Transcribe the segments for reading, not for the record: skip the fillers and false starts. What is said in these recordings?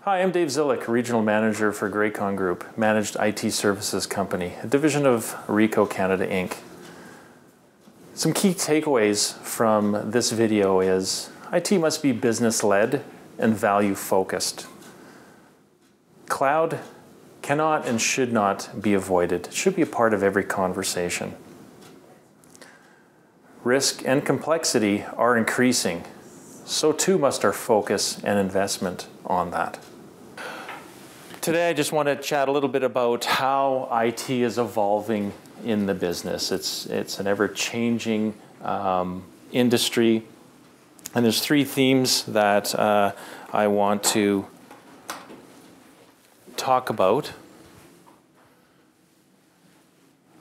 Hi, I'm Dave Zylyk, Regional Manager for Graycon Group, Managed IT Services Company, a division of Ricoh Canada Inc. Some key takeaways from this video is IT must be business-led and value-focused. Cloud cannot and should not be avoided. It should be a part of every conversation. Risk and complexity are increasing. So too must our focus and investment on that. Today I just want to chat a little bit about how IT is evolving in the business. It's an ever-changing industry, and there's three themes that I want to talk about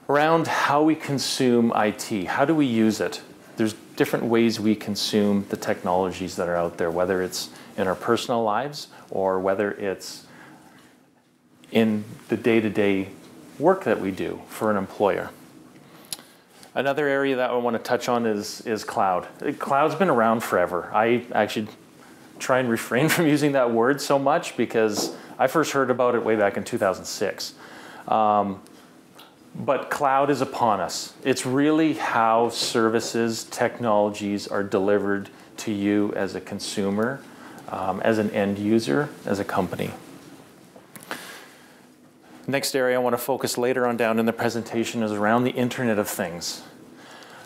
around how we consume IT. How do we use it? There's different ways we consume the technologies that are out there, whether it's in our personal lives or whether it's in the day-to-day work that we do for an employer. Another area that I want to touch on is cloud. Cloud's been around forever. I actually try and refrain from using that word so much because I first heard about it way back in 2006. But cloud is upon us. It's really how services, technologies are delivered to you as a consumer, as an end user, as a company. Next area I want to focus later on down in the presentation is around the Internet of Things.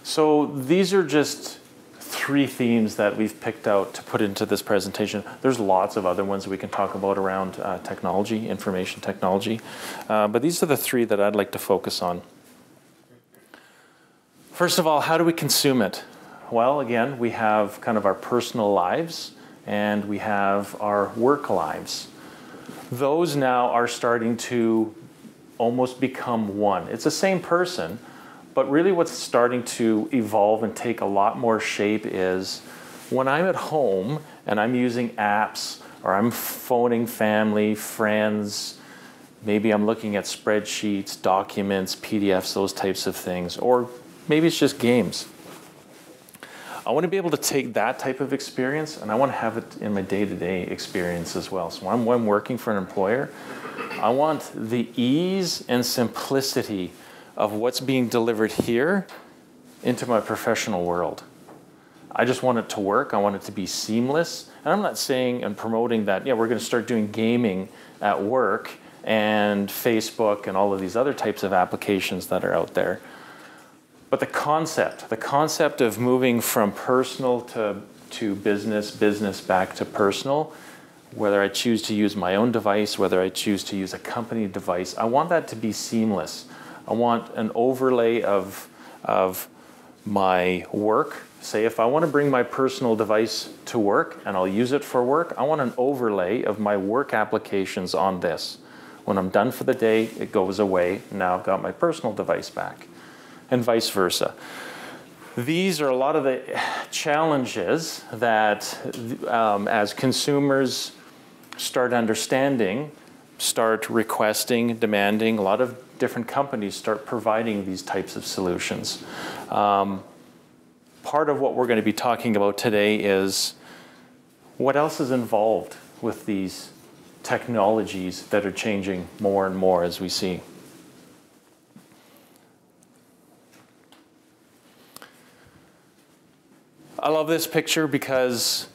So these are just three themes that we've picked out to put into this presentation. There's lots of other ones we can talk about around technology, information technology, but these are the three that I'd like to focus on. First of all, how do we consume it? Well, again, we have kind of our personal lives and we have our work lives. Those now are starting to almost become one. It's the same person, but really what's starting to evolve and take a lot more shape is when I'm at home and I'm using apps or I'm phoning family, friends, maybe I'm looking at spreadsheets, documents, PDFs, those types of things, or maybe it's just games. I want to be able to take that type of experience and I want to have it in my day-to-day experience as well. So when I'm working for an employer, I want the ease and simplicity of what's being delivered here into my professional world. I just want it to work. I want it to be seamless. And I'm not saying and promoting that, yeah, we're going to start doing gaming at work and Facebook and all of these other types of applications that are out there. But the concept of moving from personal to business, business back to personal, whether I choose to use my own device, whether I choose to use a company device, I want that to be seamless. I want an overlay of my work. Say if I want to bring my personal device to work and I'll use it for work, I want an overlay of my work applications on this. When I'm done for the day, it goes away. Now I've got my personal device back. And vice versa. These are a lot of the challenges that as consumers start understanding, start requesting, demanding, a lot of different companies start providing these types of solutions. Part of what we're going to be talking about today is what else is involved with these technologies that are changing more and more as we see. I love this picture because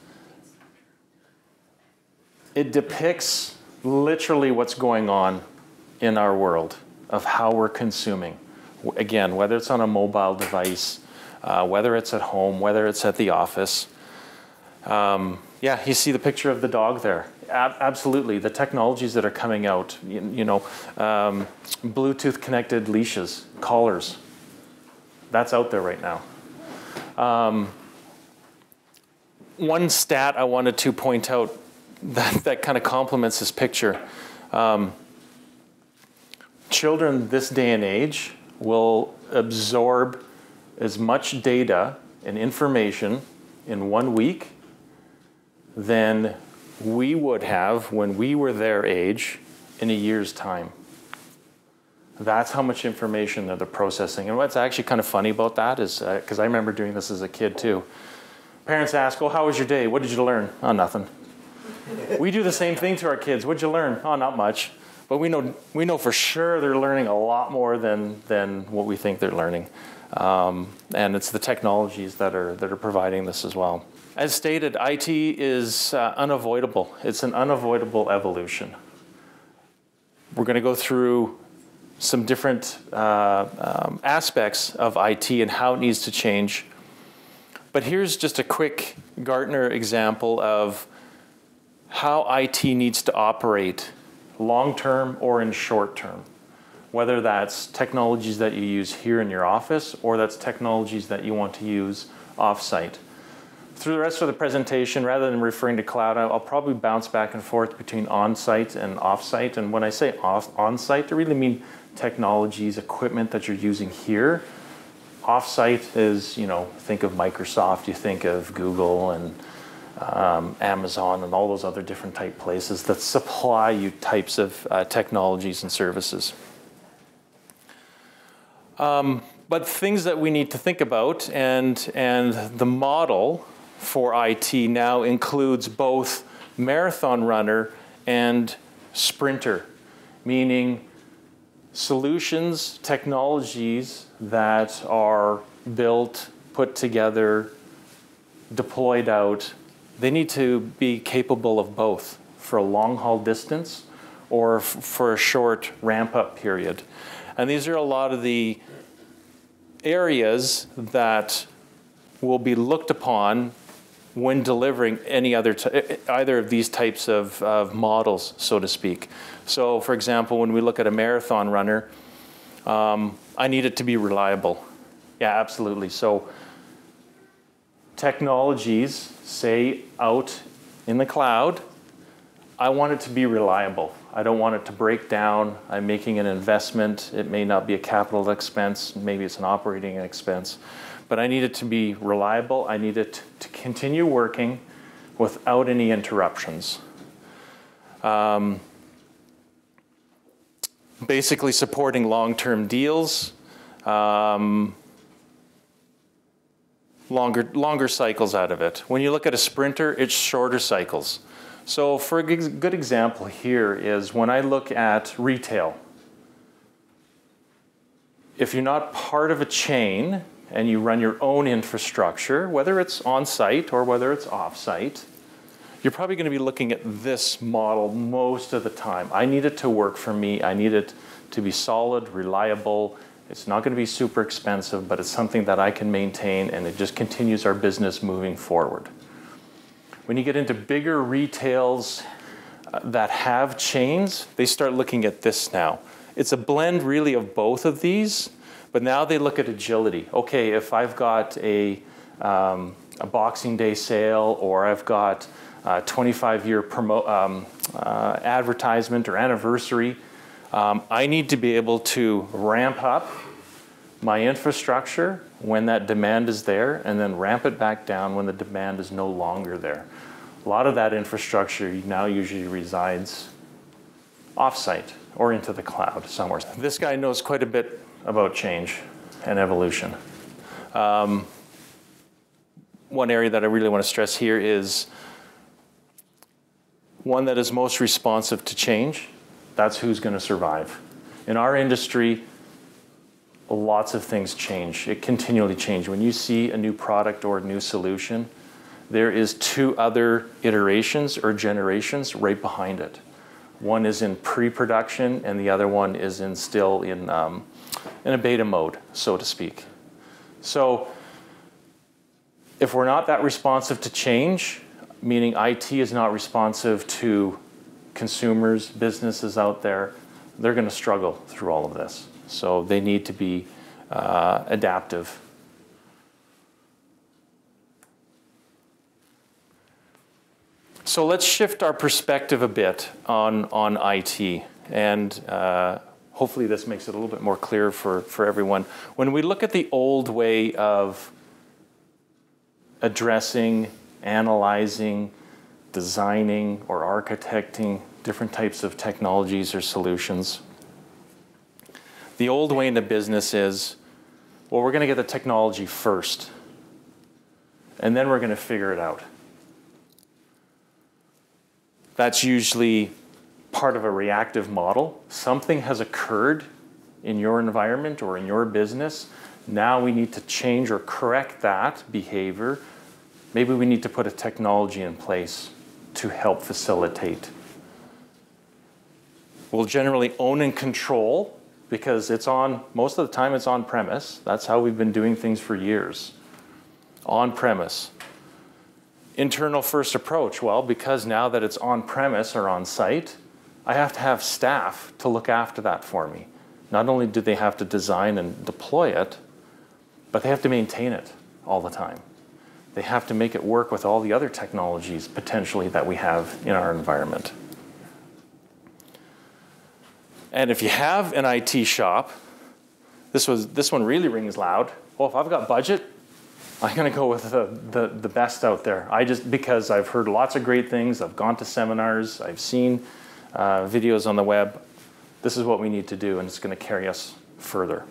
it depicts literally what's going on in our world of how we're consuming. Again, whether it's on a mobile device, whether it's at home, whether it's at the office. Yeah, you see the picture of the dog there. Absolutely, the technologies that are coming out, Bluetooth connected leashes, collars, that's out there right now. One stat I wanted to point out that kind of complements this picture. Children this day and age will absorb as much data and information in 1 week than we would have when we were their age in a year's time. That's how much information that they're processing. And what's actually kind of funny about that is, because I remember doing this as a kid too, parents ask, oh, how was your day? What did you learn? Oh, nothing. We do the same thing to our kids. What'd you learn? Oh, not much. But we know for sure they're learning a lot more than what we think they're learning. And it's the technologies that are providing this as well. As stated, IT is unavoidable. It's an unavoidable evolution. We're going to go through some different aspects of IT and how it needs to change. But here's just a quick Gartner example of how IT needs to operate long-term or in short-term, whether that's technologies that you use here in your office or that's technologies that you want to use off-site. Through the rest of the presentation, rather than referring to cloud, I'll probably bounce back and forth between on-site and off-site. And when I say on-site, I really mean technologies, equipment that you're using here. Off-site is, you know, think of Microsoft, you think of Google and Amazon and all those other different type places that supply you types of technologies and services. But things that we need to think about, and the model for IT now includes both marathon runner and sprinter, meaning solutions, technologies that are built, put together, deployed out. They need to be capable of both for a long haul distance or for a short ramp up period. And these are a lot of the areas that will be looked upon when delivering any either of these types of models, so to speak. So for example, when we look at a marathon runner, I need it to be reliable. Yeah, absolutely. So technologies, say out in the cloud, I want it to be reliable. I don't want it to break down. I'm making an investment. It may not be a capital expense. Maybe it's an operating expense. But I need it to be reliable. I need it to continue working without any interruptions. Basically supporting long-term deals, longer cycles out of it. When you look at a sprinter, it's shorter cycles. So for a good example here is when I look at retail. If you're not part of a chain and you run your own infrastructure, whether it's on-site or whether it's off-site, you're probably going to be looking at this model most of the time. I need it to work for me. I need it to be solid, reliable. It's not going to be super expensive, but it's something that I can maintain, and it just continues our business moving forward. When you get into bigger retails that have chains, they start looking at this now. It's a blend really of both of these, but now they look at agility. Okay, if I've got a Boxing Day sale, or I've got a 25-year advertisement or anniversary, I need to be able to ramp up my infrastructure when that demand is there, and then ramp it back down when the demand is no longer there. A lot of that infrastructure now usually resides off-site or into the cloud somewhere. This guy knows quite a bit about change and evolution. One area that I really want to stress here is one that is most responsive to change. That's who's going to survive. In our industry, lots of things change. It continually changes. When you see a new product or a new solution, there is 2 other iterations or generations right behind it. One is in pre-production, and the other one is still in a beta mode, so to speak. So if we're not that responsive to change, meaning IT is not responsive to consumers, businesses out there, they're going to struggle through all of this. So they need to be adaptive. So let's shift our perspective a bit on IT, and hopefully this makes it a little bit more clear for everyone. When we look at the old way of addressing, analyzing, designing, or architecting different types of technologies or solutions, the old way into business is, well, we're going to get the technology first, and then we're going to figure it out. That's usually part of a reactive model. Something has occurred in your environment or in your business. Now we need to change or correct that behavior. Maybe we need to put a technology in place to help facilitate. We'll generally own and control because it's on, most of the time it's on premise. That's how we've been doing things for years. On premise. Internal first approach. Well, because now that it's on premise or on site, I have to have staff to look after that for me. Not only do they have to design and deploy it, but they have to maintain it all the time. They have to make it work with all the other technologies potentially that we have in our environment. And if you have an IT shop, this one really rings loud. Well, if I've got budget, I'm going to go with the best out there. Because I've heard lots of great things, I've gone to seminars, I've seen videos on the web. This is what we need to do, and it's going to carry us further.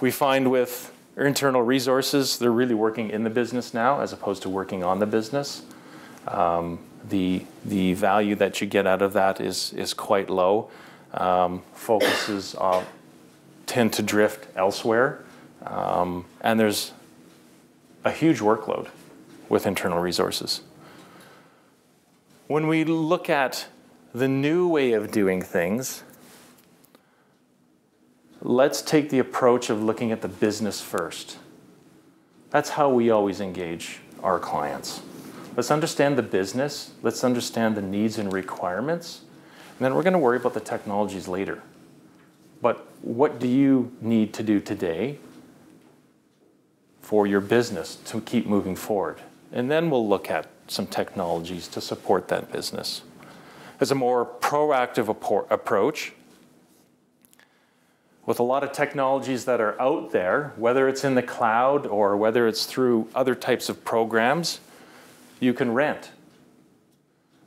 We find with internal resources, they're really working in the business now as opposed to working on the business. The value that you get out of that is quite low. Focuses tend to drift elsewhere. And there's a huge workload with internal resources. When we look at the new way of doing things, let's take the approach of looking at the business first. That's how we always engage our clients. Let's understand the business, let's understand the needs and requirements, and then we're going to worry about the technologies later. But what do you need to do today for your business to keep moving forward? And then we'll look at some technologies to support that business. As a more proactive approach, with a lot of technologies that are out there, whether it's in the cloud or whether it's through other types of programs, you can rent.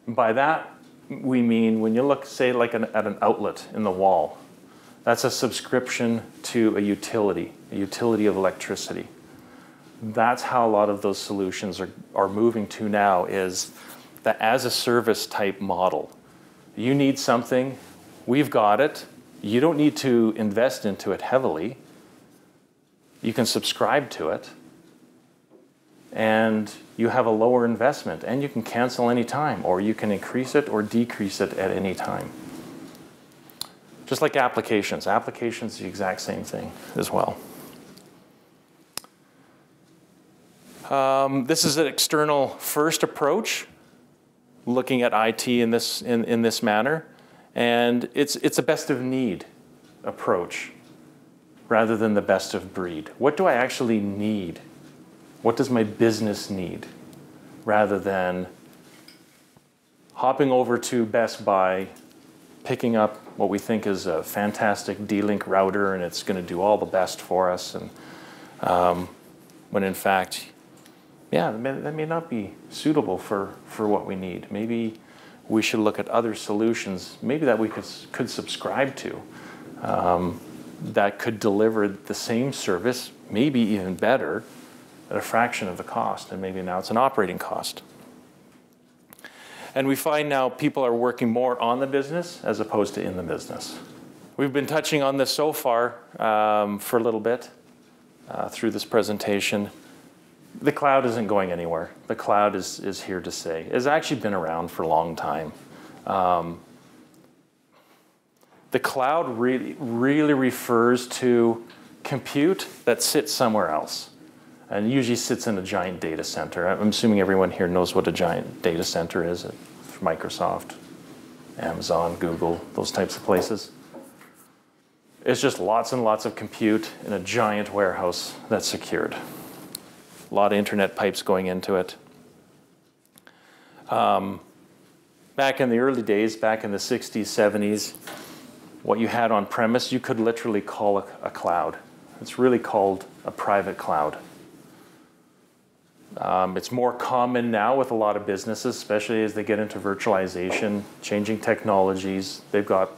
By that, we mean when you look, say, like at an outlet in the wall, that's a subscription to a utility of electricity. That's how a lot of those solutions are moving to now, is the as-a-service type model. You need something, we've got it. You don't need to invest into it heavily. You can subscribe to it, and you have a lower investment, and you can cancel any time, or you can increase it or decrease it at any time. Just like applications. Applications, the exact same thing as well. This is an external first approach, looking at IT in this manner, and it's a best of need approach rather than the best of breed. What do I actually need? What does my business need? Rather than hopping over to Best Buy, picking up what we think is a fantastic D-Link router and it's going to do all the best for us, and when in fact, yeah, that may not be suitable for what we need. Maybe we should look at other solutions, maybe that we could subscribe to, that could deliver the same service, maybe even better, at a fraction of the cost, and maybe now it's an operating cost. And we find now people are working more on the business as opposed to in the business. We've been touching on this so far for a little bit through this presentation. The cloud isn't going anywhere. The cloud is here to stay. It's actually been around for a long time. The cloud really refers to compute that sits somewhere else, and usually sits in a giant data center. I'm assuming everyone here knows what a giant data center is. Microsoft, Amazon, Google, those types of places. It's just lots and lots of compute in a giant warehouse that's secured. A lot of internet pipes going into it. Back in the early days, back in the 60s, 70s, what you had on premise, you could literally call a cloud. It's really called a private cloud. It's more common now with a lot of businesses, especially as they get into virtualization, changing technologies. They've got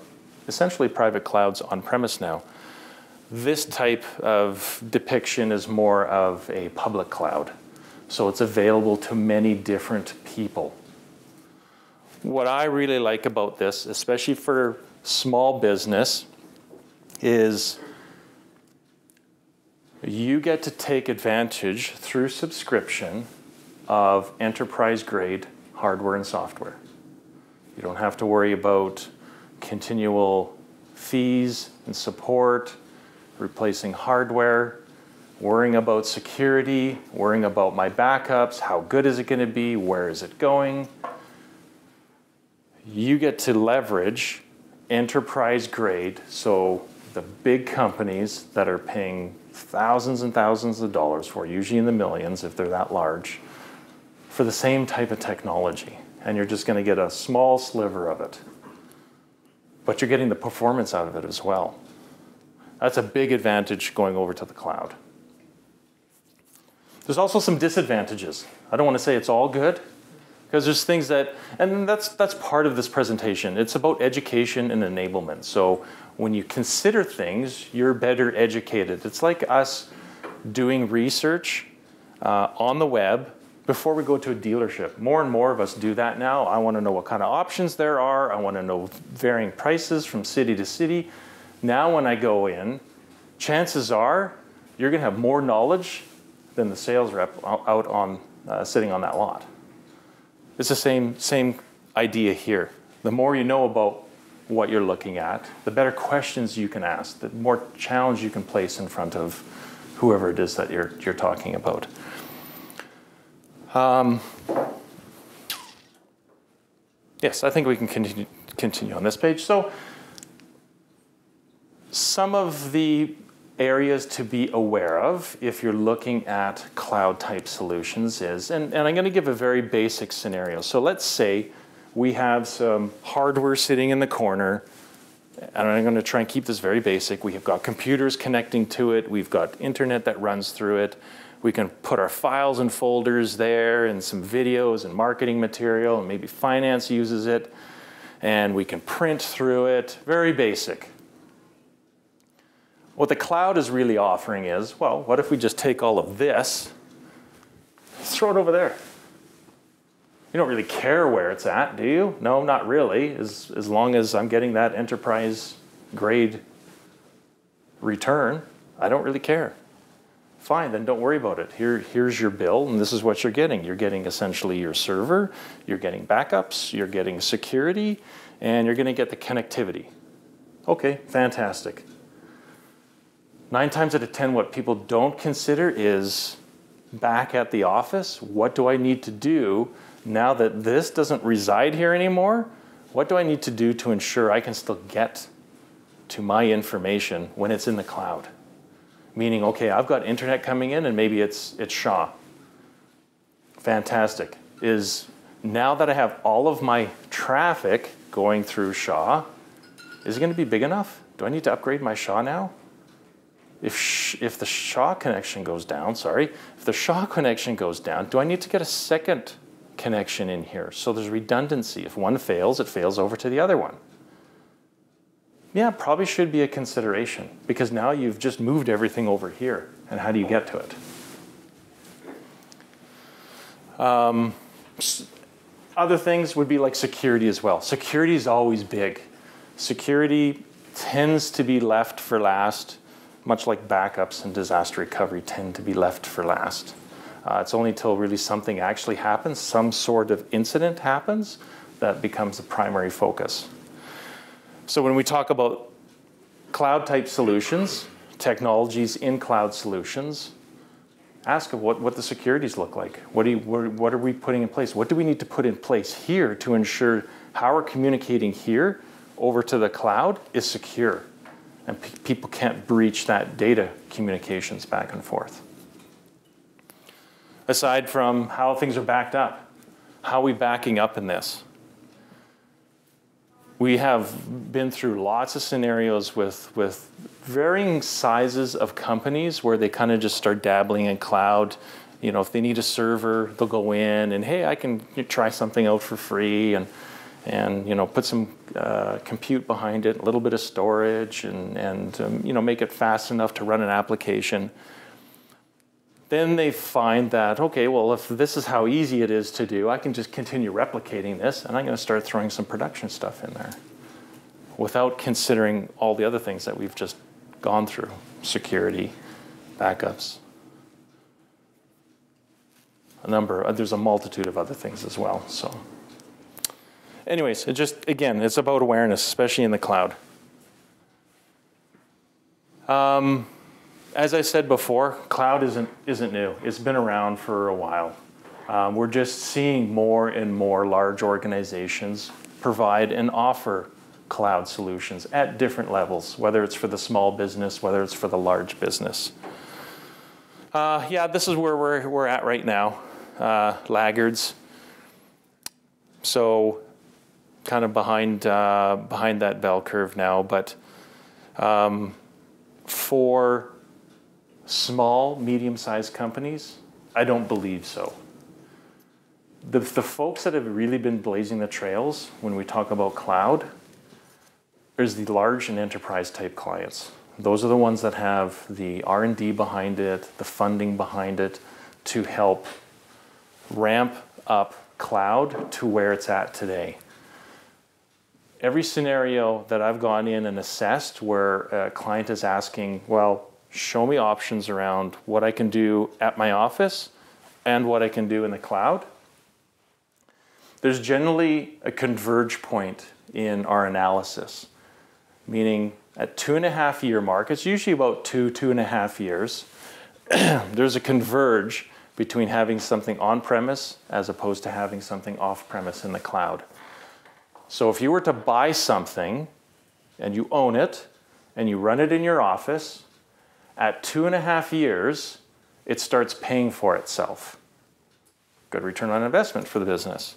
essentially private clouds on premise now. This type of depiction is more of a public cloud. So it's available to many different people. what I really like about this, especially for small business, is you get to take advantage through subscription of enterprise-grade hardware and software. You don't have to worry about continual fees and support, replacing hardware, worrying about security, worrying about my backups, how good is it going to be, where is it going. You get to leverage enterprise-grade, so the big companies that are paying thousands and thousands of dollars for, usually in the millions if they're that large, for the same type of technology. And you're just going to get a small sliver of it. But you're getting the performance out of it as well. That's a big advantage going over to the cloud. There's also some disadvantages. I don't want to say it's all good, because there's things that, and that's part of this presentation. It's about education and enablement. So when you consider things, you're better educated. It's like us doing research on the web before we go to a dealership. More and more of us do that now. I want to know what kind of options there are. I want to know varying prices from city to city. Now when I go in, chances are you're going to have more knowledge than the sales rep out on sitting on that lot. It's the same idea here. The more you know about what you're looking at, the better questions you can ask, the more challenge you can place in front of whoever it is that you're talking about. Yes, I think we can continue on this page. So some of the areas to be aware of if you're looking at cloud type solutions is, and I'm going to give a very basic scenario. So let's say we have some hardware sitting in the corner, and I'm going to try and keep this very basic. We have got computers connecting to it. We've got internet that runs through it. We can put our files and folders there and some videos and marketing material, and maybe finance uses it. And we can print through it. Very basic. What the cloud is really offering is, well, what if we just take all of this, throw it over there? You don't really care where it's at, do you? No, not really, as long as I'm getting that enterprise grade return, I don't really care. Fine, then don't worry about it. Here's your bill, and this is what you're getting. You're getting essentially your server, you're getting backups, you're getting security, and you're going to get the connectivity. Okay, fantastic. 9 times out of 10, what people don't consider is back at the office, what do I need to do now that this doesn't reside here anymore? What do I need to do to ensure I can still get to my information when it's in the cloud? Meaning, okay, I've got internet coming in and maybe it's Shaw. Fantastic. Is now that I have all of my traffic going through Shaw, is it going to be big enough? Do I need to upgrade my Shaw now? If the Shaw connection goes down, if the Shaw connection goes down, do I need to get a second connection in here? So there's redundancy. If one fails, it fails over to the other one. Yeah, probably should be a consideration, because now you've just moved everything over here, and how do you get to it? Other things would be like security as well. Security is always big. Security tends to be left for last, much like backups and disaster recovery tend to be left for last. It's only until really something actually happens, some sort of incident happens, that becomes the primary focus. So when we talk about cloud type solutions, technologies in cloud solutions, ask what the securities look like. What are we putting in place? What do we need to put in place here to ensure how we're communicating here over to the cloud is secure, and people can't breach that data communications back and forth. Aside from how things are backed up, how are we backing up in this? We have been through lots of scenarios with varying sizes of companies where they kind of just start dabbling in cloud. You know, if they need a server, they'll go in and, hey, I can try something out for free and you know, put some compute behind it, a little bit of storage, and you know, make it fast enough to run an application. Then they find that, okay, well, if this is how easy it is to do, I can just continue replicating this, and I'm going to start throwing some production stuff in there without considering all the other things that we've just gone through, security, backups. There's a multitude of other things as well. So anyways, again, it's about awareness, especially in the cloud. As I said before, cloud isn't new. It's been around for a while. We're just seeing more and more large organizations provide and offer cloud solutions at different levels, whether it's for the small business, whether it's for the large business. Yeah, this is where we're at right now, laggards. So kind of behind that bell curve now, but for small, medium-sized companies, I don't believe so. The folks that have really been blazing the trails when we talk about cloud is the large and enterprise type clients. Those are the ones that have the R&D behind it, the funding behind it to help ramp up cloud to where it's at today. Every scenario that I've gone in and assessed where a client is asking, well, show me options around what I can do at my office and what I can do in the cloud, there's generally a converge point in our analysis, meaning at 2.5-year mark, it's usually about 2.5 years, there's a converge between having something on-premise as opposed to having something off-premise in the cloud. So if you were to buy something and you own it and you run it in your office, at 2.5 years, it starts paying for itself. Good return on investment for the business.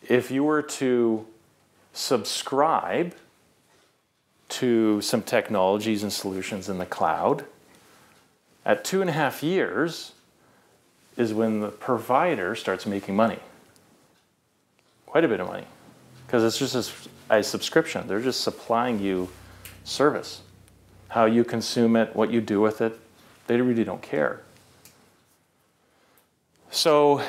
If you were to subscribe to some technologies and solutions in the cloud, at 2.5 years is when the provider starts making money. Quite a bit of money. Because it's just a subscription. They're just supplying you service. How you consume it, what you do with it, they really don't care. So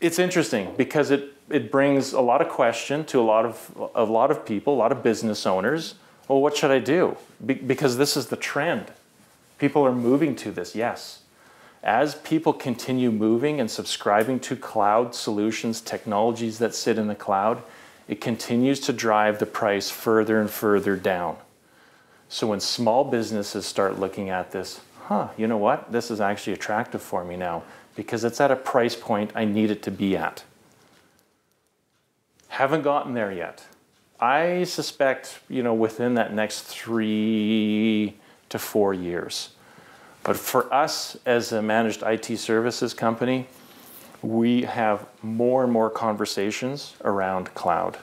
it's interesting because it brings a lot of question to a lot of people, a lot of business owners. Well, what should I do? Because this is the trend. People are moving to this, yes. As people continue moving and subscribing to cloud solutions, technologies that sit in the cloud, it continues to drive the price further and further down. So when small businesses start looking at this, you know what? This is actually attractive for me now because it's at a price point I need it to be at. Haven't gotten there yet. I suspect, within that next 3 to 4 years. But for us as a managed IT services company, we have more and more conversations around cloud.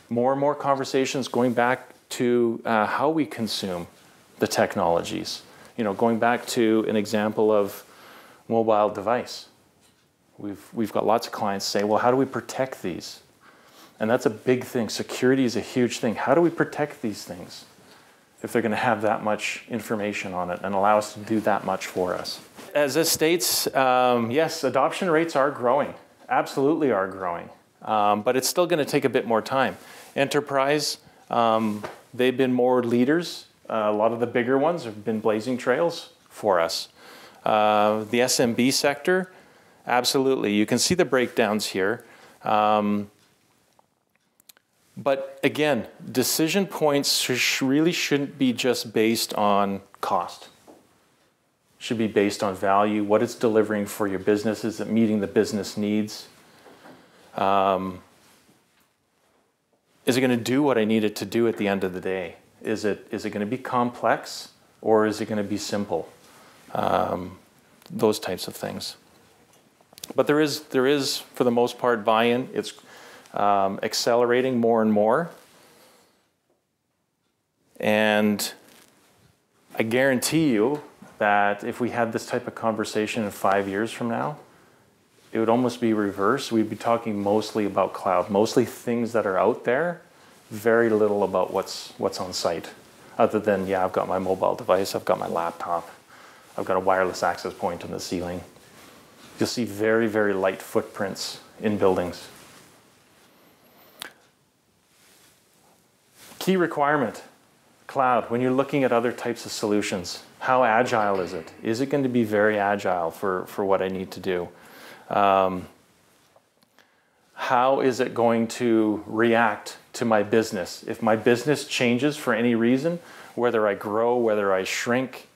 More and more conversations going back to how we consume the technologies. Going back to an example of mobile device. We've got lots of clients say, well, how do we protect these? And that's a big thing. Security is a huge thing. How do we protect these things if they're going to have that much information on it and allow us to do that much for us? As it states, yes, adoption rates are growing. Absolutely are growing. But it's still going to take a bit more time. Enterprise, they've been more leaders. A lot of the bigger ones have been blazing trails for us. The SMB sector, absolutely. You can see the breakdowns here. But again, decision points really shouldn't be just based on cost. Should be based on value, what it's delivering for your business. Is it meeting the business needs? Is it going to do what I need it to do at the end of the day? Is it going to be complex or is it going to be simple? Those types of things. But there is for the most part buy-in. It's accelerating more and more. And I guarantee you that if we had this type of conversation in 5 years from now, it would almost be reversed. We'd be talking mostly about cloud, mostly things that are out there, very little about what's on site. Other than, yeah, I've got my mobile device, I've got my laptop, I've got a wireless access point in the ceiling. You'll see very, very light footprints in buildings. Key requirement, cloud. When you're looking at other types of solutions, how agile is it? Is it going to be very agile for what I need to do? How is it going to react to my business? If my business changes for any reason, whether I grow, whether I shrink,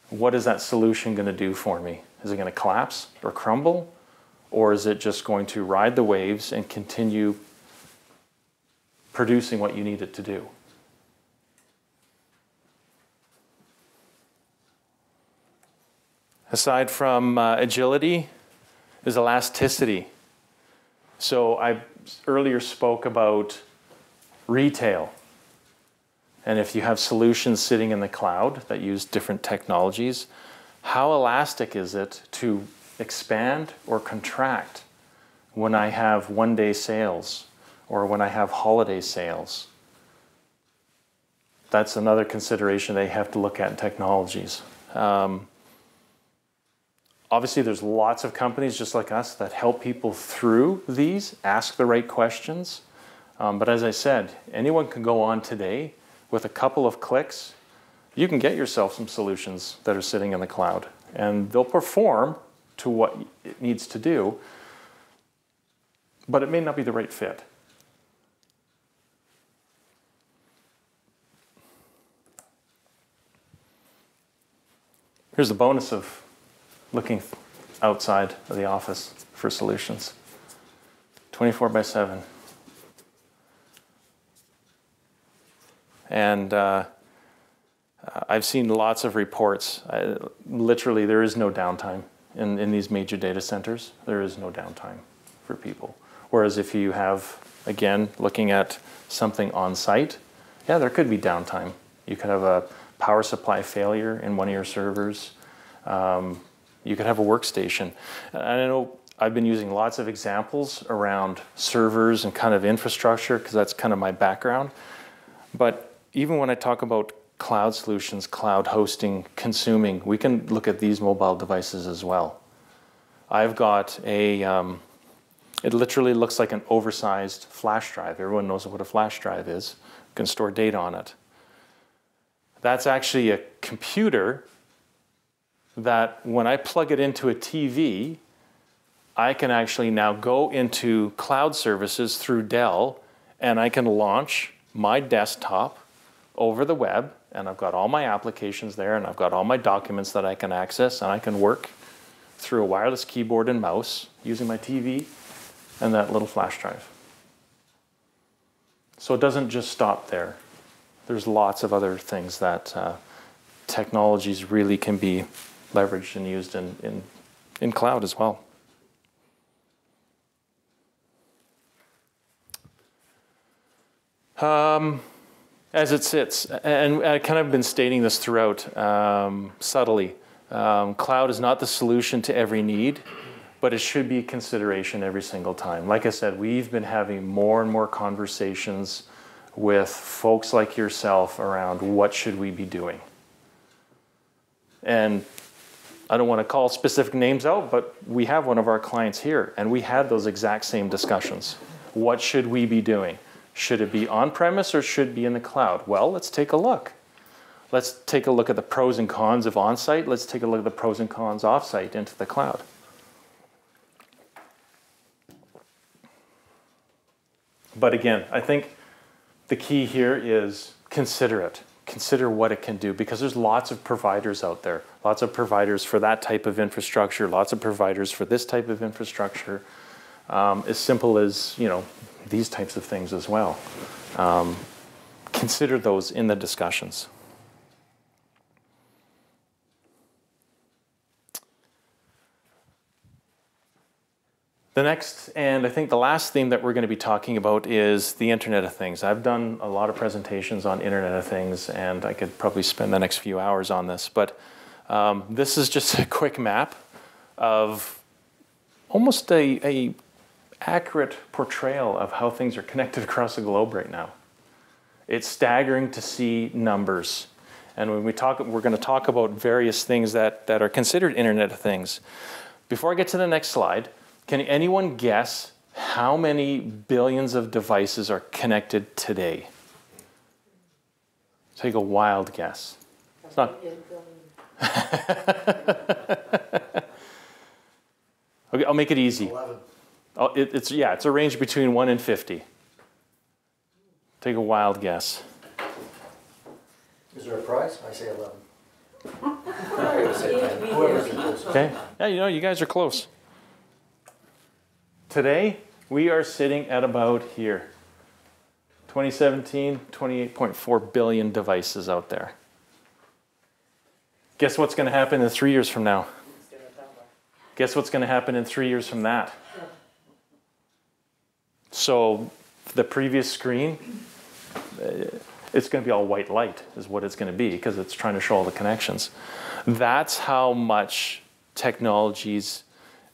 what is that solution going to do for me? Is it going to collapse or crumble? Or is it just going to ride the waves and continue producing what you need it to do? Aside from agility, is elasticity. So I earlier spoke about retail. And if you have solutions sitting in the cloud that use different technologies, how elastic is it to expand or contract when I have one-day sales or when I have holiday sales? That's another consideration they have to look at in technologies. Obviously, there's lots of companies just like us that help people through these, ask the right questions. But as I said, anyone can go on today with a couple of clicks. You can get yourself some solutions that are sitting in the cloud, and they'll perform to what it needs to do, but it may not be the right fit. Here's the bonus of looking outside of the office for solutions. 24/7. And I've seen lots of reports. Literally, there is no downtime in these major data centers. There is no downtime for people. Whereas if you have, again, looking at something on site, yeah, there could be downtime. You could have a power supply failure in one of your servers. You could have a workstation. And I know I've been using lots of examples around servers and kind of infrastructure because that's kind of my background. But even when I talk about cloud solutions, cloud hosting, consuming, we can look at these mobile devices as well. I've got a, it literally looks like an oversized flash drive. Everyone knows what a flash drive is. You can store data on it. That's actually a computer that when I plug it into a TV, I can actually now go into cloud services through Dell, and I can launch my desktop over the web, and I've got all my applications there, and I've got all my documents that I can access, and I can work through a wireless keyboard and mouse using my TV and that little flash drive. So it doesn't just stop there. There's lots of other things that technologies really can be leveraged and used in cloud as well. As it sits, and I kind of been stating this throughout subtly, cloud is not the solution to every need, but it should be a consideration every single time. Like I said, we've been having more and more conversations with folks like yourself around what should we be doing. And I don't want to call specific names out, but we have one of our clients here, and we had those exact same discussions. What should we be doing? Should it be on-premise or should it be in the cloud? Well, let's take a look. Let's take a look at the pros and cons of on-site. Let's take a look at the pros and cons off-site into the cloud. But again, I think the key here is consider it. Consider what it can do, because there's lots of providers out there. Lots of providers for that type of infrastructure, lots of providers for this type of infrastructure. As simple as, you know, these types of things as well. Consider those in the discussions. The next, and I think the last theme that we're going to be talking about is the Internet of Things. I've done a lot of presentations on Internet of Things, and I could probably spend the next few hours on this, but this is just a quick map of almost a accurate portrayal of how things are connected across the globe right now. It's staggering to see numbers. And when we talk, we're going to talk about various things that are considered Internet of Things. Before I get to the next slide, can anyone guess how many billions of devices are connected today? Take a wild guess. It's not. Okay, I'll make it easy. 11. Oh, it's a range between 1 and 50. Take a wild guess. Is there a price? I say 11. I'm going to say 10. Whoever's the closest. Okay. Yeah, you guys are close. Today, we are sitting at about here. 2017, 28.4 billion devices out there. Guess what's going to happen in 3 years from now? Guess what's going to happen in 3 years from that? So the previous screen, it's going to be all white light is what it's going to be because it's trying to show all the connections. That's how much technology's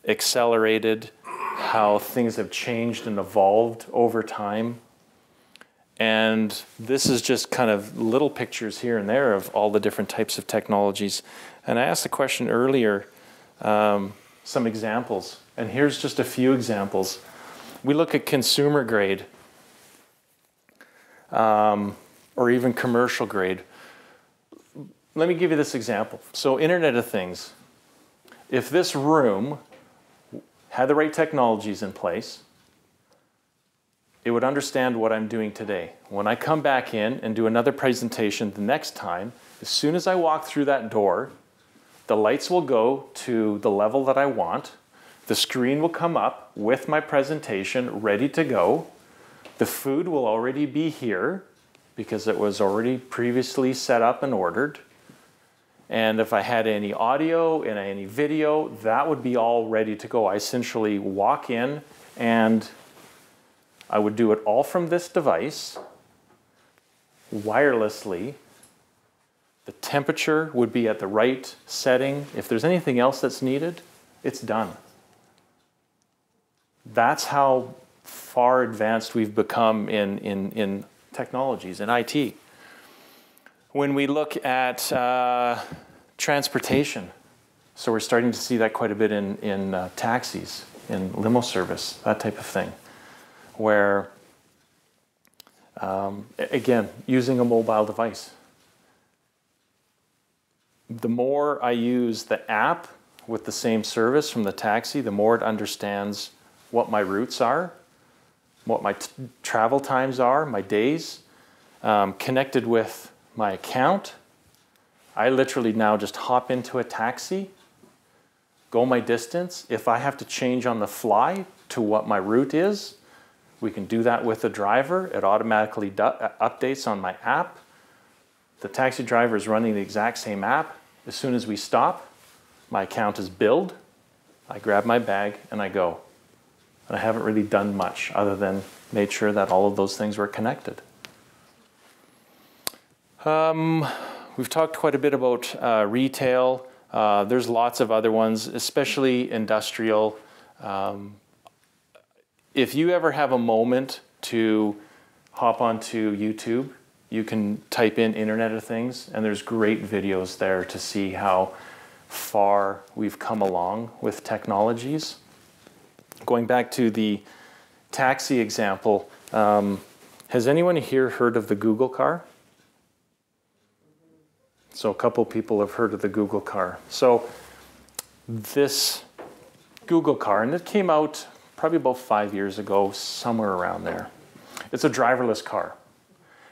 accelerated, how things have changed and evolved over time. And this is just kind of little pictures here and there of all the different types of technologies. And I asked the question earlier, some examples. And here's just a few examples. We look at consumer grade or even commercial grade. Let me give you this example. So Internet of Things. If this room had the right technologies in place, it would understand what I'm doing today. When I come back in and do another presentation the next time, as soon as I walk through that door, the lights will go to the level that I want. The screen will come up with my presentation ready to go. The food will already be here because it was already previously set up and ordered. And if I had any audio and any video, that would be all ready to go. I essentially walk in and I would do it all from this device, wirelessly. The temperature would be at the right setting. If there's anything else that's needed, it's done. That's how far advanced we've become in technologies, in IT. When we look at transportation, so we're starting to see that quite a bit in taxis, in limo service, that type of thing, where, again, using a mobile device. The more I use the app with the same service from the taxi, the more it understands what my routes are, what my travel times are, my days, connected with my account. I literally now just hop into a taxi, go my distance. If I have to change on the fly to what my route is, we can do that with the driver. It automatically updates on my app. The taxi driver is running the exact same app. As soon as we stop, my account is billed. I grab my bag and I go. And I haven't really done much other than made sure that all of those things were connected. We've talked quite a bit about retail. There's lots of other ones, especially industrial. If you ever have a moment to hop onto YouTube, you can type in Internet of Things, and there's great videos there to see how far we've come along with technologies. Going back to the taxi example, has anyone here heard of the Google car? So a couple people have heard of the Google car. So this Google car, and it came out probably about 5 years ago, somewhere around there. It's a driverless car.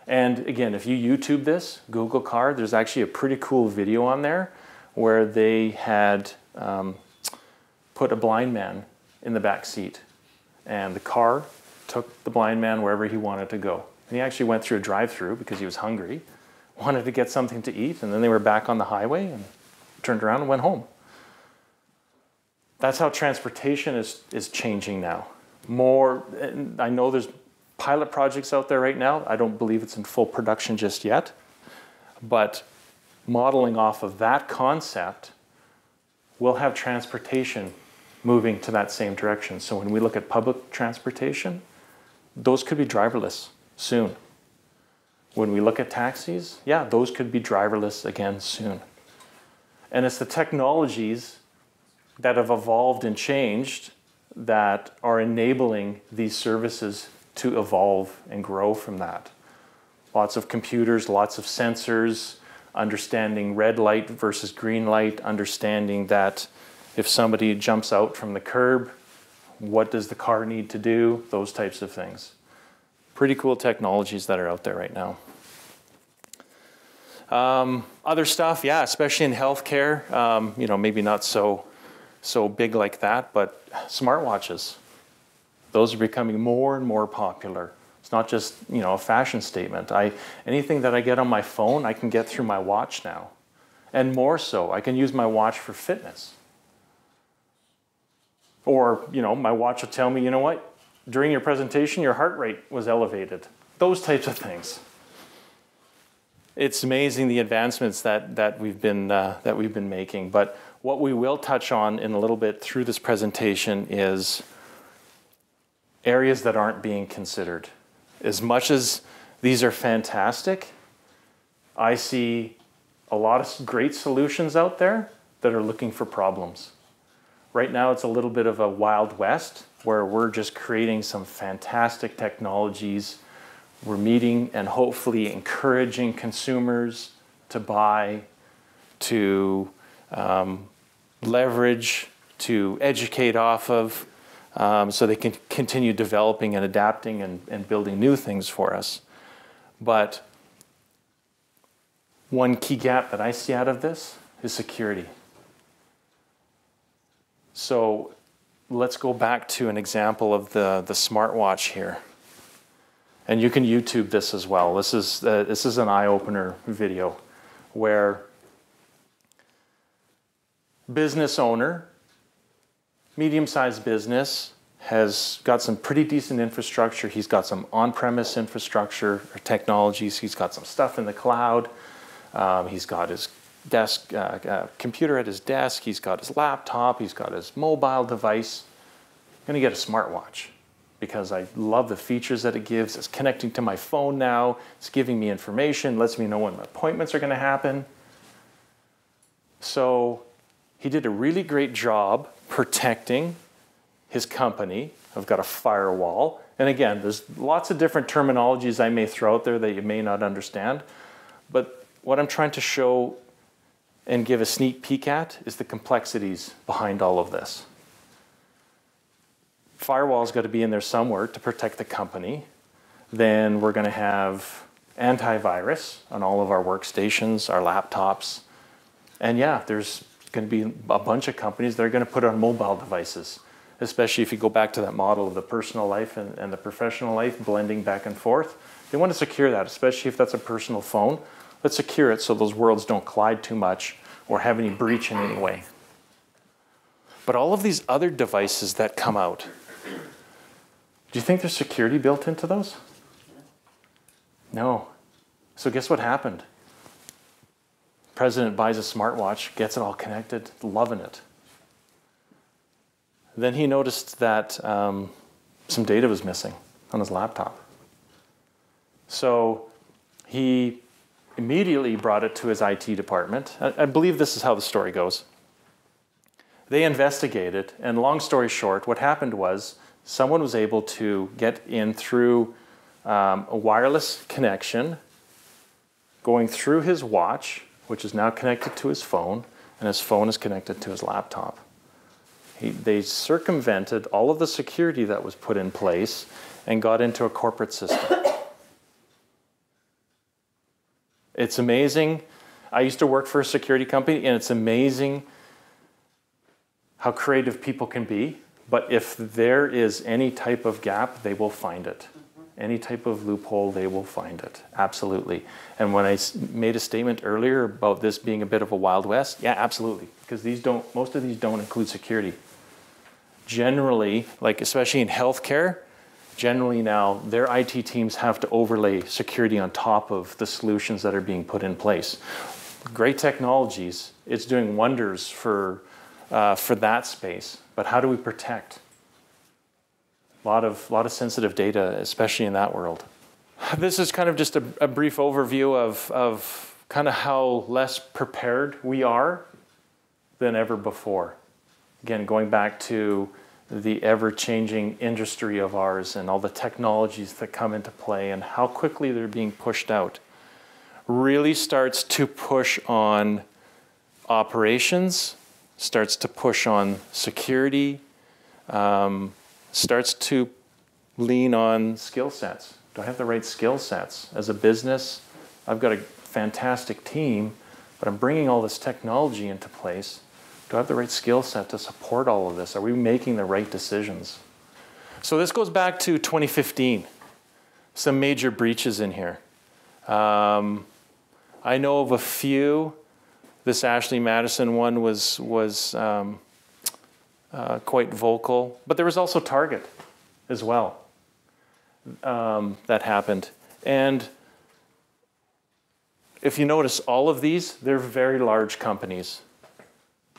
And again, if you YouTube this, Google car, there's actually a pretty cool video on there where they had put a blind man in the back seat. And the car took the blind man wherever he wanted to go. And he actually went through a drive-through because he was hungry, wanted to get something to eat, and then they were back on the highway and turned around and went home. That's how transportation is changing now. More, I know there's pilot projects out there right now. I don't believe it's in full production just yet. But modeling off of that concept, we'll have transportation moving to that same direction. So when we look at public transportation, those could be driverless soon. When we look at taxis, yeah, those could be driverless again soon. And it's the technologies that have evolved and changed that are enabling these services to evolve and grow from that. Lots of computers, lots of sensors, understanding red light versus green light, understanding that if somebody jumps out from the curb, what does the car need to do? Those types of things. Pretty cool technologies that are out there right now. Other stuff, yeah, especially in healthcare, you know, maybe not so big like that, but smartwatches. Those are becoming more and more popular. It's not just, you know, a fashion statement. Anything that I get on my phone, I can get through my watch now. And more so, I can use my watch for fitness. Or, you know, my watch will tell me, you know what, during your presentation, your heart rate was elevated. Those types of things. It's amazing the advancements that we've been making. But what we will touch on in a little bit through this presentation is areas that aren't being considered. As much as these are fantastic, I see a lot of great solutions out there that are looking for problems. Right now, it's a little bit of a Wild West where we're just creating some fantastic technologies. We're meeting and hopefully encouraging consumers to buy, to leverage, to educate off of, so they can continue developing and adapting and building new things for us. But one key gap that I see out of this is security. So let's go back to an example of the smartwatch here. And you can YouTube this as well. This is an eye-opener video where business owner, medium-sized business, has got some pretty decent infrastructure. He's got some on-premise infrastructure or technologies. He's got some stuff in the cloud. He's got his desk, computer at his desk. He's got his laptop. He's got his mobile device. I'm going to get a smartwatch because I love the features that it gives. It's connecting to my phone now. It's giving me information, lets me know when my appointments are going to happen. So he did a really great job protecting his company. I've got a firewall. And again, there's lots of different terminologies I may throw out there that you may not understand. But what I'm trying to show and give a sneak peek at is the complexities behind all of this. Firewall's got to be in there somewhere to protect the company. Then we're going to have antivirus on all of our workstations, our laptops. And yeah, there's going to be a bunch of companies that are going to put it on mobile devices, especially if you go back to that model of the personal life and the professional life blending back and forth. They want to secure that, especially if that's a personal phone. Let's secure it so those worlds don't collide too much or have any breach in any way. But all of these other devices that come out, do you think there's security built into those? No. So guess what happened? President buys a smartwatch, gets it all connected, loving it. Then he noticed that some data was missing on his laptop. So he immediately brought it to his IT department. I believe this is how the story goes. They investigated, and long story short, what happened was someone was able to get in through a wireless connection, going through his watch, which is now connected to his phone, and his phone is connected to his laptop. They circumvented all of the security that was put in place and got into a corporate system. It's amazing. I used to work for a security company, and it's amazing how creative people can be. But if there is any type of gap, they will find it. Any type of loophole, they will find it. Absolutely. And when I made a statement earlier about this being a bit of a Wild West, yeah, absolutely. Because most of these don't include security. Generally, like especially in healthcare, generally now their IT teams have to overlay security on top of the solutions that are being put in place. Great technologies, it's doing wonders for that space. But how do we protect? A lot of sensitive data, especially in that world. This is kind of just a brief overview of kind of how less prepared we are than ever before. Again, going back to the ever-changing industry of ours and all the technologies that come into play and how quickly they're being pushed out, really starts to push on operations, starts to push on security, starts to lean on skill sets. Do I have the right skill sets? As a business, I've got a fantastic team, but I'm bringing all this technology into place. Do I have the right skill set to support all of this? Are we making the right decisions? So this goes back to 2015. Some major breaches in here. I know of a few. This Ashley Madison one was quite vocal, but there was also Target as well that happened. And if you notice, all of these, they're very large companies.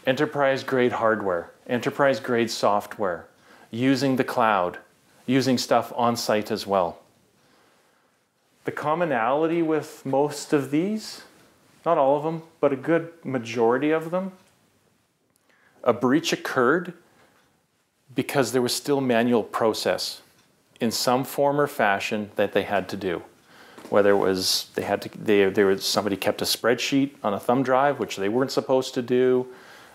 Enterprise-grade hardware, enterprise-grade software, using the cloud, using stuff on site as well. The commonality with most of these, not all of them, but a good majority of them, a breach occurred because there was still manual process in some form or fashion that they had to do. Whether it was somebody kept a spreadsheet on a thumb drive, which they weren't supposed to do,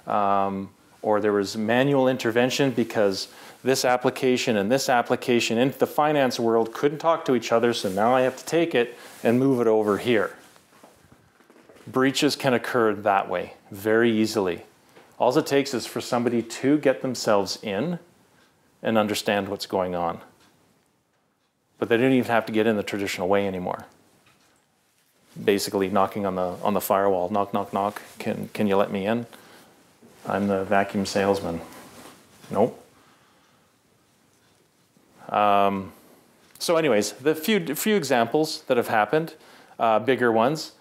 or there was manual intervention because this application and this application in the finance world couldn't talk to each other, so now I have to take it and move it over here. Breaches can occur that way very easily. All it takes is for somebody to get themselves in and understand what's going on. But they don't even have to get in the traditional way anymore. Basically knocking on the firewall, knock, knock, knock, can you let me in? I'm the vacuum salesman. Nope. So anyways, the few examples that have happened, bigger ones,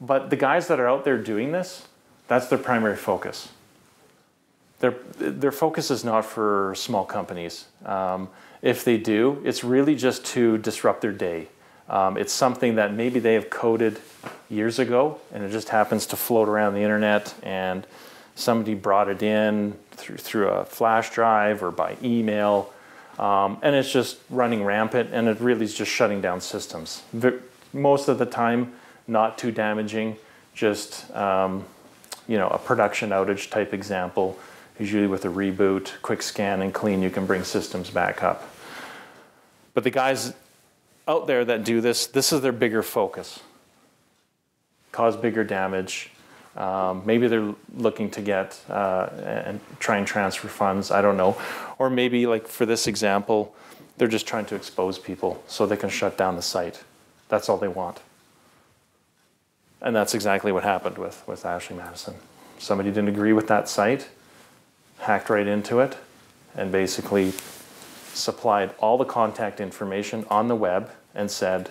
but the guys that are out there doing this, that's their primary focus. Their focus is not for small companies. If they do, it's really just to disrupt their day. It's something that maybe they have coded years ago, and it just happens to float around the internet, and somebody brought it in through a flash drive or by email, and it's just running rampant, and it really is just shutting down systems. Most of the time, not too damaging, just a production outage type example. Usually with a reboot, quick scan and clean, you can bring systems back up. But the guys out there that do this is their bigger focus. Cause bigger damage. Maybe they're looking to get and try and transfer funds, I don't know. Or maybe, like for this example, they're just trying to expose people so they can shut down the site. That's all they want. And that's exactly what happened with Ashley Madison. Somebody didn't agree with that site, hacked right into it, and basically supplied all the contact information on the web and said,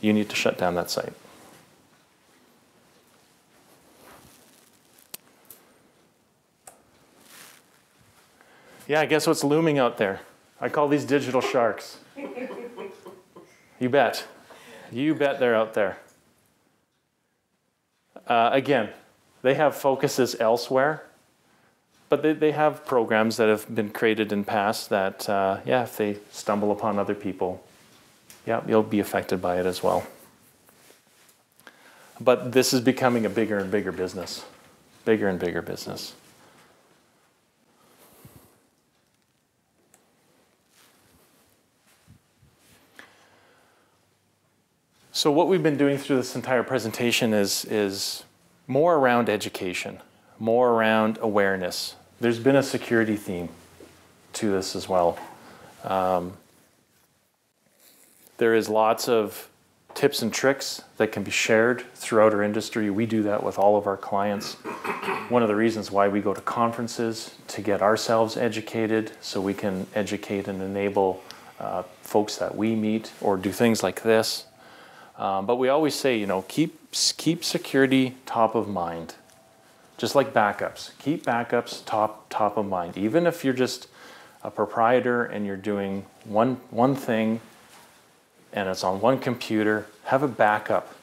you need to shut down that site. Yeah, guess what's looming out there? I call these digital sharks. You bet. You bet they're out there. Again, they have focuses elsewhere, but they have programs that have been created in past that, if they stumble upon other people, you'll be affected by it as well. But this is becoming a bigger and bigger business. Bigger and bigger business. So what we've been doing through this entire presentation is more around education, more around awareness. There's been a security theme to this as well. There is lots of tips and tricks that can be shared throughout our industry. We do that with all of our clients. One of the reasons why we go to conferences to get ourselves educated so we can educate and enable folks that we meet or do things like this. But we always say, keep security top of mind. Just like backups. Keep backups top of mind. Even if you're just a proprietor and you're doing one thing, and it's on one computer, have a backup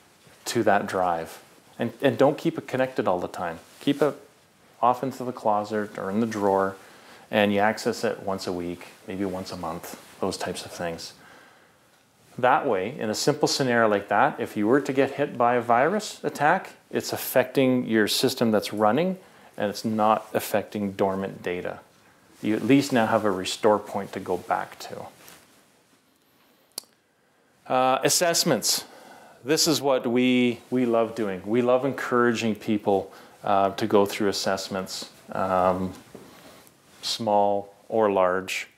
to that drive. And don't keep it connected all the time. Keep it off into the closet or in the drawer, and you access it once a week, maybe once a month, those types of things. That way, in a simple scenario like that, if you were to get hit by a virus attack, it's affecting your system that's running, and it's not affecting dormant data. You at least now have a restore point to go back to. Assessments. This is what we love doing. We love encouraging people to go through assessments, small or large,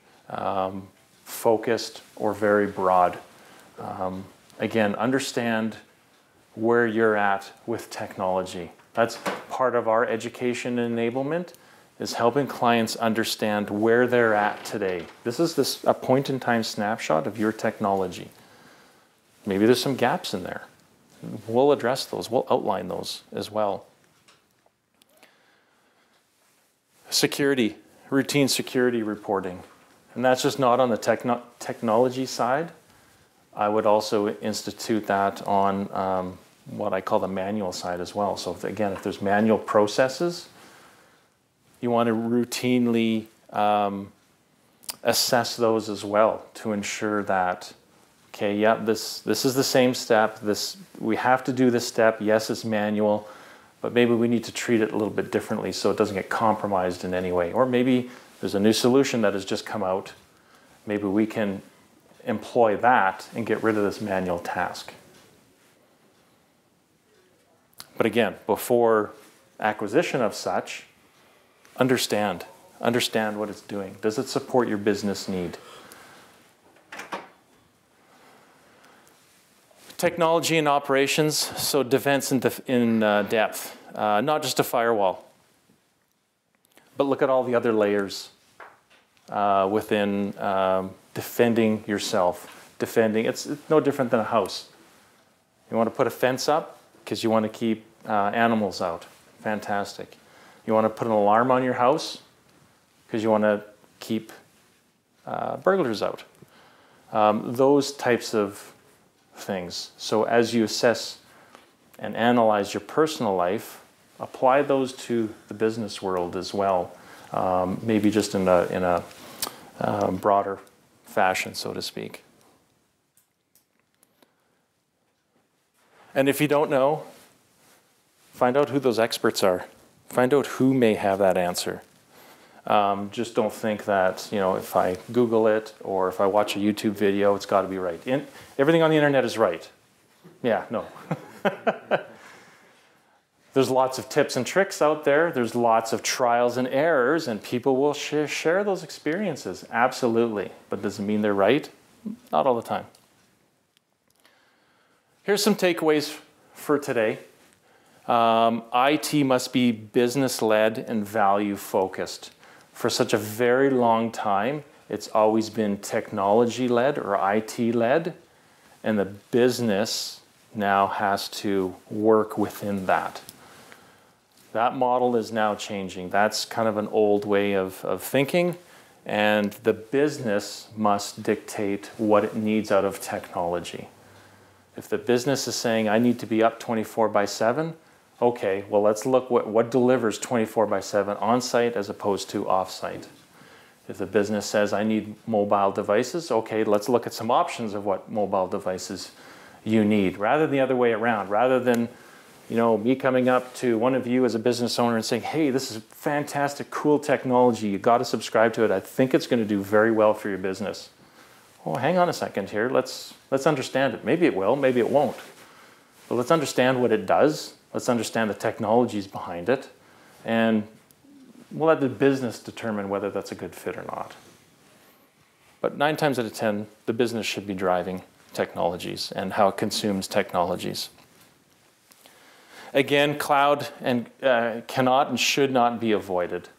focused or very broad. Again, understand where you're at with technology. That's part of our education and enablement, is helping clients understand where they're at today. This is a point-in-time snapshot of your technology. Maybe there's some gaps in there. We'll address those. We'll outline those as well. Security, routine security reporting. And that's just not on the technology side. I would also institute that on what I call the manual side as well. So again, if there's manual processes, you want to routinely assess those as well to ensure that, okay, yeah, this is the same step. We have to do this step. Yes, it's manual, but maybe we need to treat it a little bit differently so it doesn't get compromised in any way. Or maybe there's a new solution that has just come out. Maybe we can employ that and get rid of this manual task. But again, before acquisition of such, understand what it's doing. Does it support your business need? Technology and operations, so defense in depth, not just a firewall, but look at all the other layers within defending yourself. It's no different than a house. You want to put a fence up because you want to keep animals out. Fantastic. You want to put an alarm on your house because you want to keep burglars out. Those types of things. So as you assess and analyze your personal life, apply those to the business world as well. Maybe just in a broader fashion, so to speak. And if you don't know, find out who those experts are. Find out who may have that answer. Just don't think that, if I Google it or if I watch a YouTube video, it's got to be right. Everything on the internet is right. Yeah, no. There's lots of tips and tricks out there. There's lots of trials and errors, and people will share those experiences. Absolutely. But does it mean they're right? Not all the time. Here's some takeaways for today. IT must be business-led and value-focused. For such a very long time, it's always been technology-led or IT-led, and the business now has to work within that. That model is now changing. That's kind of an old way of thinking, and the business must dictate what it needs out of technology. If the business is saying, I need to be up 24/7, okay, well, let's look what delivers 24/7 on-site as opposed to off-site. If the business says, I need mobile devices, okay, let's look at some options of what mobile devices you need, rather than the other way around, rather than me coming up to one of you as a business owner and saying, hey, this is fantastic, cool technology, you got to subscribe to it, I think it's going to do very well for your business. Oh, hang on a second here, let's understand it. Maybe it will, maybe it won't. But let's understand what it does. Let's understand the technologies behind it, and we'll let the business determine whether that's a good fit or not. But 9 times out of 10, the business should be driving technologies and how it consumes technologies. Again, cloud cannot and should not be avoided.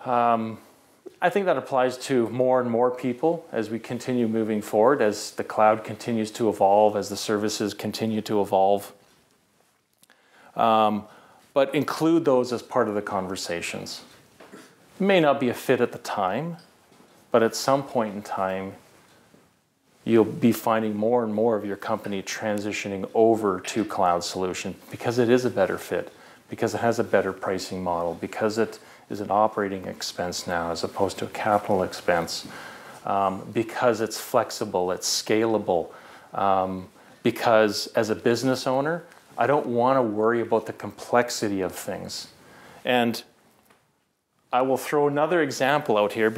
I think that applies to more and more people as we continue moving forward, as the cloud continues to evolve, as the services continue to evolve. But include those as part of the conversations. It may not be a fit at the time, but at some point in time, you'll be finding more and more of your company transitioning over to cloud solution because it is a better fit, because it has a better pricing model, because it is an operating expense now as opposed to a capital expense, because it's flexible, it's scalable, because as a business owner, I don't want to worry about the complexity of things. And I will throw another example out here.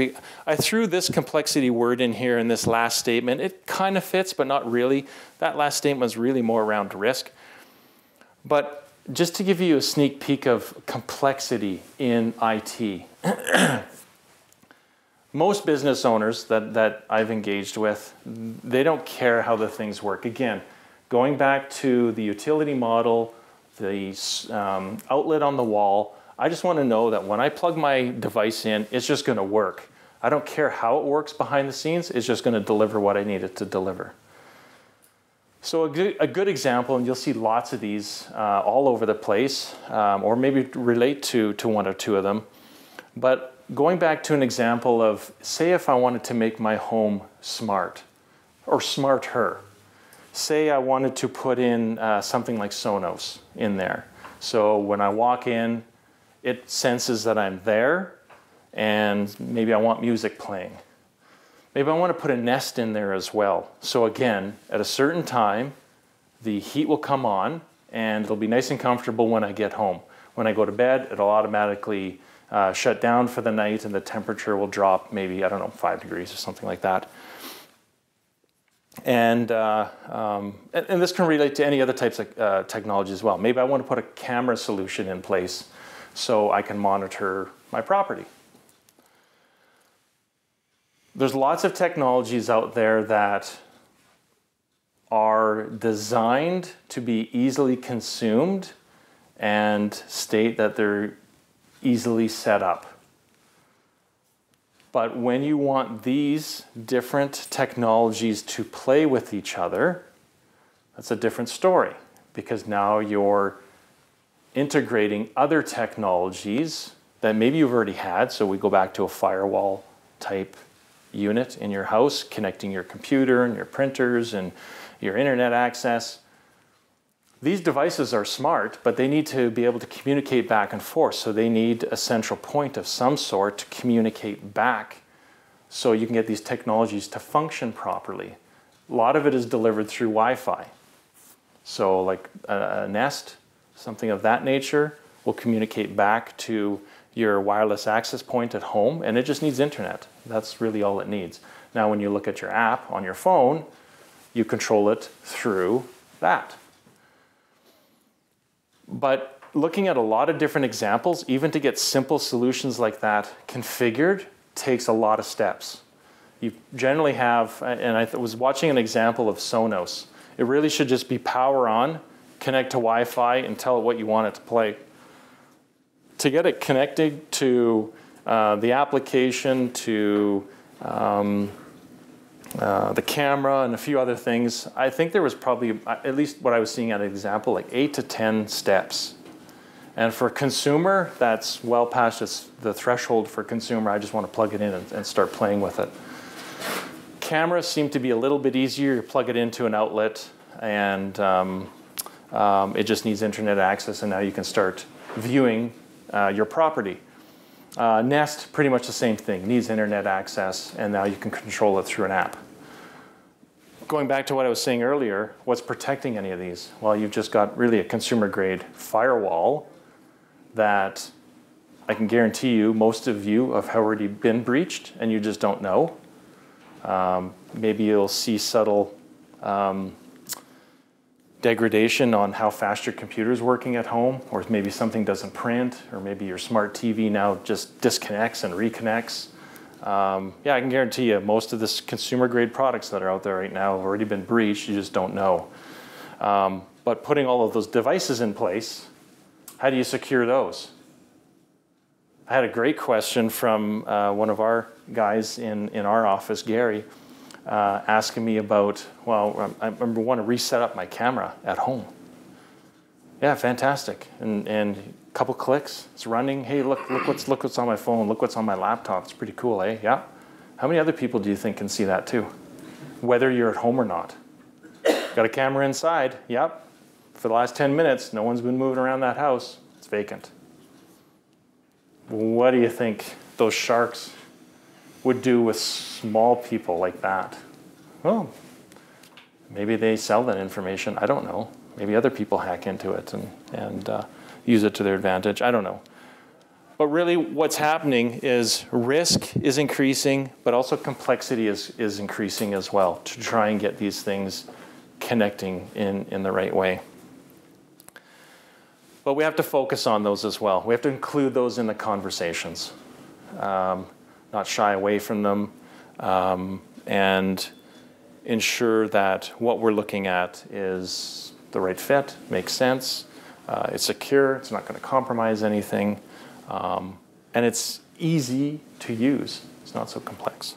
I threw this complexity word in here in this last statement. It kind of fits, but not really. That last statement was really more around risk. But just to give you a sneak peek of complexity in IT, most business owners that I've engaged with, they don't care how the things work. Again, going back to the utility model, the outlet on the wall, I just want to know that when I plug my device in, it's just going to work. I don't care how it works behind the scenes, it's just going to deliver what I need it to deliver. So a good example, and you'll see lots of these all over the place, or maybe relate to one or two of them, but going back to an example of, say if I wanted to make my home smart, or smarter. Say I wanted to put in something like Sonos in there. So when I walk in, it senses that I'm there, and maybe I want music playing. Maybe I want to put a Nest in there as well. So again, at a certain time, the heat will come on, and it'll be nice and comfortable when I get home. When I go to bed, it'll automatically shut down for the night, and the temperature will drop maybe, I don't know, 5 degrees or something like that. And this can relate to any other types of technology as well. Maybe I want to put a camera solution in place so I can monitor my property. There's lots of technologies out there that are designed to be easily consumed and state that they're easily set up. But when you want these different technologies to play with each other, that's a different story, because now you're integrating other technologies that maybe you've already had. So we go back to a firewall type unit in your house, connecting your computer and your printers and your internet access. These devices are smart, but they need to be able to communicate back and forth. So they need a central point of some sort to communicate back so you can get these technologies to function properly. A lot of it is delivered through Wi-Fi. So like a Nest, something of that nature, will communicate back to your wireless access point at home, and it just needs internet. That's really all it needs. Now when you look at your app on your phone, you control it through that. But looking at a lot of different examples, even to get simple solutions like that configured, takes a lot of steps. You generally have, and I was watching an example of Sonos. It really should just be power on, connect to Wi-Fi, and tell it what you want it to play. To get it connected to the application, to the camera, and a few other things, I think there was probably, at least what I was seeing at an example, like 8 to 10 steps. And for consumer, that's well past the threshold for consumer. I just want to plug it in and start playing with it. Cameras seem to be a little bit easier. You plug it into an outlet, and it just needs internet access, and now you can start viewing your property. Nest, pretty much the same thing, needs internet access, and now you can control it through an app. Going back to what I was saying earlier, what's protecting any of these? Well, you've just got really a consumer-grade firewall that I can guarantee you most of you have already been breached, and you just don't know. Maybe you'll see subtle degradation on how fast your computer is working at home, or maybe something doesn't print, or maybe your smart TV now just disconnects and reconnects. Yeah, I can guarantee you most of the consumer-grade products that are out there right now have already been breached, you just don't know. But putting all of those devices in place, how do you secure those? I had a great question from one of our guys in our office, Gary, asking me about, well, I remember want to reset up my camera at home. Yeah, fantastic. And a couple clicks, it's running. Hey, look what's on my phone. Look what's on my laptop. It's pretty cool, eh? Yeah. How many other people do you think can see that too? whether you're at home or not. Got a camera inside? Yep. For the last 10 minutes, no one's been moving around that house. It's vacant. What do you think those sharks would do with small people like that? Well, maybe they sell that information. I don't know. Maybe other people hack into it and use it to their advantage. I don't know. But really what's happening is risk is increasing, but also complexity is increasing as well to try and get these things connecting in the right way. But we have to focus on those as well. We have to include those in the conversations, not shy away from them, and ensure that what we're looking at is the right fit, makes sense, it's secure, it's not going to compromise anything, and it's easy to use. It's not so complex.